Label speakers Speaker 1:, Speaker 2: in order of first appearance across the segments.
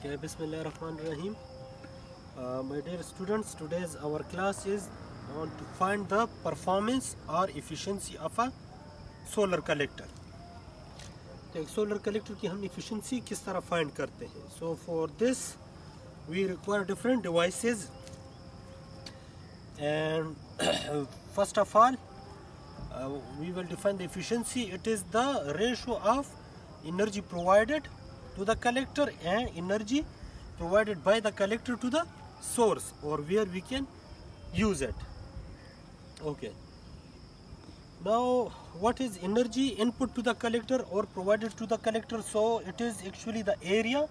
Speaker 1: Okay, Bismillahirrahmanirrahim. My dear students, today's our class is on to find the performance or efficiency of a solar collector. तो एक solar collector की हम efficiency किस तरह find करते हैं? So for this we require different devices, and first of all we will define the efficiency. It is the ratio of energy provided to the collector and energy provided by the collector to the source or where we can use it. Okay. Now what is energy input to the collector or provided to the collector? So it is actually the area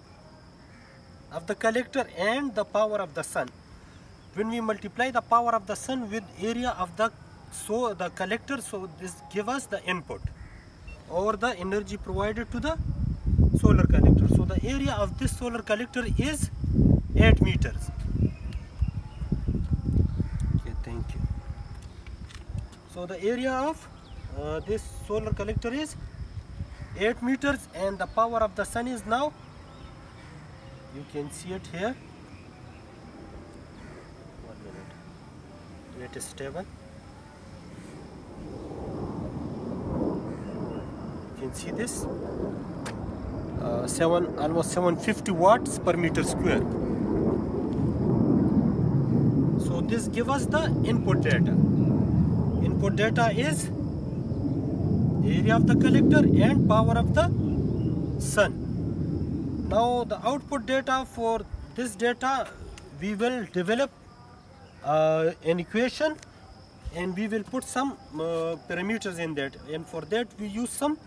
Speaker 1: of the collector and the power of the sun. When we multiply the power of the sun with area of the collector, so this give us the input or the energy provided to the solar collector. So the area of this solar collector is 8 meters. Okay, thank you. So the area of this solar collector is 8 meters and the power of the sun is, now you can see it here. 1 minute. Let it stable. You can see this. Almost 750 watts per meter square. So this gives us the input data. Input data is area of the collector and power of the sun. Now the output data, for this data we will develop an equation and we will put some parameters in that, and for that we use some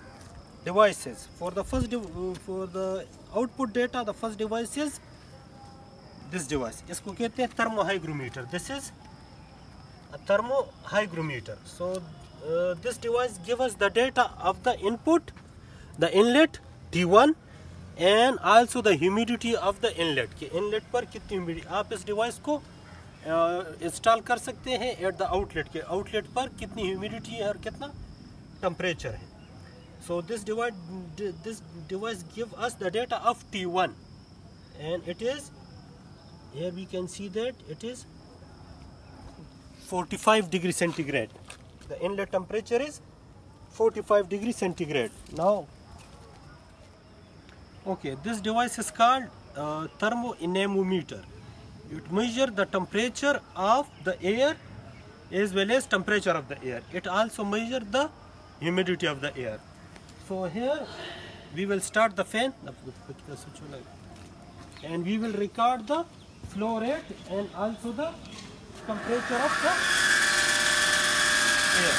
Speaker 1: devices. For the for the output data, the first device is this device. इसको कहते हैं thermohygrometer. This is a thermohygrometer. So this device gives us the data of the input, the inlet T1, and also the humidity of the inlet. कि inlet पर कितनी humidity, आप इस device को install कर सकते हैं at the outlet के outlet पर कितनी humidity है और कितना temperature है. So this device gives us the data of T1, and it is, here we can see that it is 45 degrees centigrade. The inlet temperature is 45 degrees centigrade. Now, okay, this device is called thermoanemometer. It measures the temperature of the air as well as temperature of the air. It also measures the humidity of the air. So here we will start the fan and we will record the flow rate and also the temperature of the air.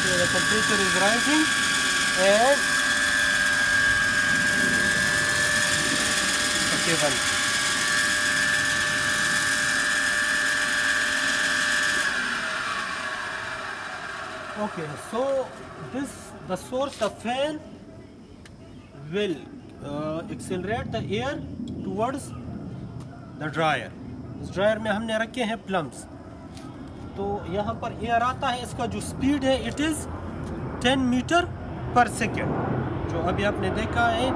Speaker 1: The temperature is rising and okay, okay, so the source, the fan will accelerate the air towards the dryer. इस dryer में हमने रखे हैं plums. तो यहाँ पर air आता है, इसका जो स्पीड है it is 10 metre per second. जो अभी आपने देखा है,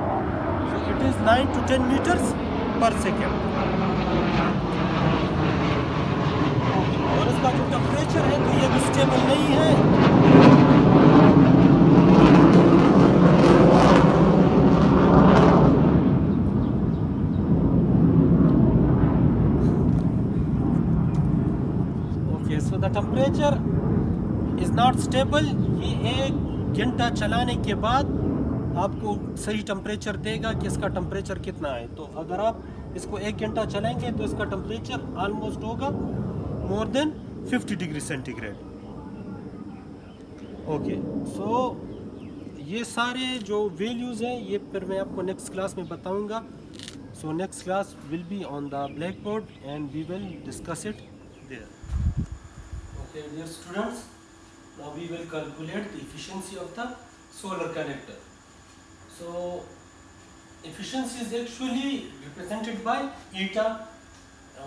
Speaker 1: so it is 9 to 10 metres per second. और इसका जो टेम्परेचर है तो ये भी स्टेबल नहीं है. So the temperature is not stable. ये 1 घंटा चलाने के बाद आपको सही टेम्परेचर देगा कि इसका टेम्परेचर कितना है. तो अगर आप इसको 1 घंटा चलाएंगे तो इसका टेम्परेचर ऑलमोस्ट होगा more than 50 degree centigrade. Okay, so ये सारे जो वैल्यूज़ हैं ये फिर मैं आपको नेक्स्ट क्लास में बताऊंगा. So next class will be on the black board and we will discuss it there. Okay, dear students, now we will calculate the efficiency of the solar collector. So efficiency is actually represented by eta,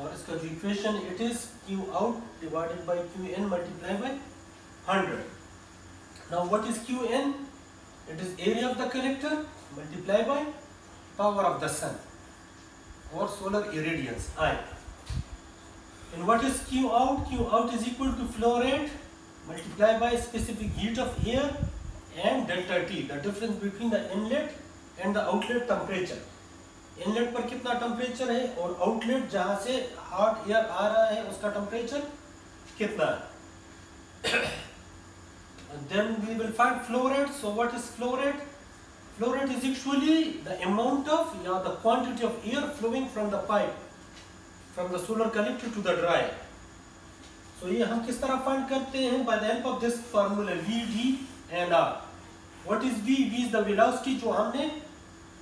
Speaker 1: और इसका जो equation it is Q out divided by Qn multiplied by 100. Now what is Qn? It is area of the collector multiplied by power of the sun or solar irradiance I. And what is Q out? Q out is equal to flow rate multiplied by specific heat of air and delta T, the difference between the inlet and the outlet temperature. Inlet पर कितना temperature है और outlet जहां से hot air आ रहा है उसका temperature कितना है. Then we will find flow rate. So what is flow rate? Flow rate is actually the amount of the quantity of air flowing from the pipe from the solar collector to the dryer. So ये हम किस तरह find करते हैं? By the help of this formula V, D and R. What is V? V is the velocity जो हमने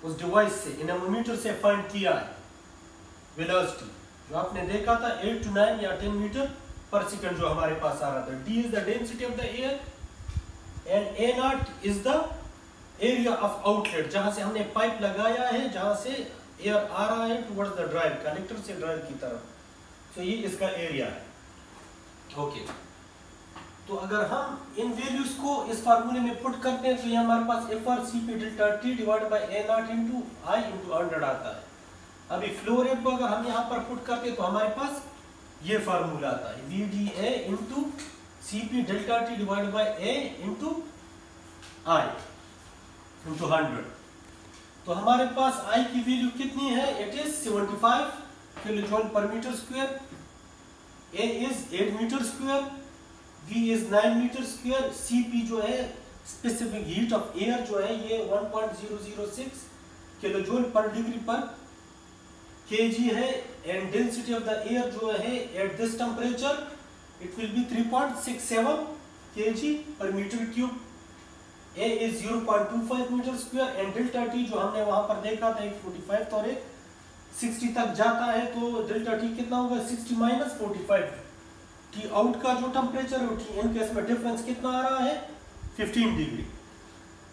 Speaker 1: उस device से एनेमोमीटर से फाइंड किया है. वेलोसिटी जो आपने देखा था 8 to 9 या 10 मीटर पर सेकंड जो हमारे पास आ रहा था. D is the density of the air and A naught is the area of outlet, जहां से हमने पाइप लगाया है, जहां से एयर आ रहा है टुवर्ड्स द ड्रायर, कलेक्टर से ड्रायर की तरफ. तो ये इसका एरिया है. ओके, तो अगर हम इन वैल्यूज को इस फार्मूले में पुट करते हैं तो ये हमारे पास FRCP delta T divided by A naught into I into 100 आता है. अभी फ्लो रेट को अगर हम यहाँ पर पुट करते हैं तो हमारे पास ये फार्मूला आता है VDA into CP delta T divided by A into I into 100. तो हमारे पास I की वैल्यू कितनी है? It is 75 kilojoule per metre square. A is 8 metre square. V is 9 metre square. Cp जो है स्पेसिफिक हीट ऑफ एयर जो है ये 1.006 किलोजूल पर डिग्री पर kg है. And density of the air जो है at this temperature it will be 3.67 kg per metre cube. A is 0.25 metre square and delta T जो हमने वहां पर देखा था 45 तो और 60 तक जाता है तो डेल्टा T कितना होगा? 60 माइनस 45. T आउट का जो टेम्परेचर है T इन केस में डिफरेंस कितना आ रहा है? 15 डिग्री.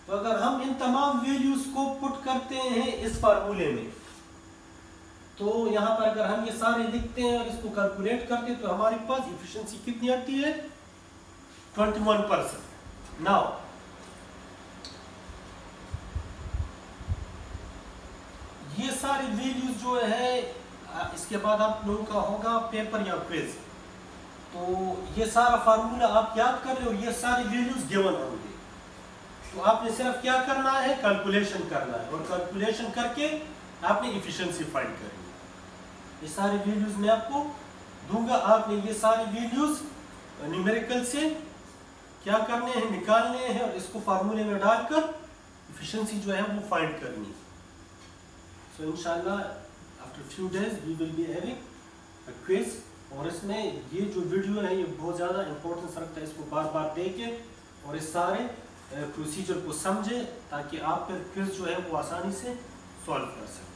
Speaker 1: तो अगर हम इन तमाम वैल्यूज को पुट करते हैं इस फार्मूले में तो यहाँ पर अगर हम ये सारे लिखते हैं और इसको कैलकुलेट करते हैं तो हमारे पास एफिशिएंसी कितनी आती है? 21%. नाउ ये सारे वैल्यूज जो है इसके बाद आप लोगों का होगा पेपर या क्विज. तो ये सारा फार्मूला आप याद कर ले और ये सारी वैल्यूज गिवन होंगे. तो आपने सिर्फ क्या करना है? कैलकुलेशन करना है और कैलकुलेशन करके आपने एफिशिएंसी फाइंड करनी है. ये सारी वैल्यूज मैं आपको दूंगा. आपने ये सारी वैल्यूज न्यूमेरिकल से क्या करने हैं? निकालने हैं और इसको फार्मूले में डालकर एफिशिएंसी जो है वो फाइंड करनी है. So inshallah after few days we will be having a quiz. और इसमें ये जो वीडियो है ये बहुत ज़्यादा इम्पोर्टेंस रखता है. इसको बार बार देखें और इस सारे प्रोसीजर को समझें ताकि आप फिर क्विज जो है वो आसानी से सॉल्व कर सकें.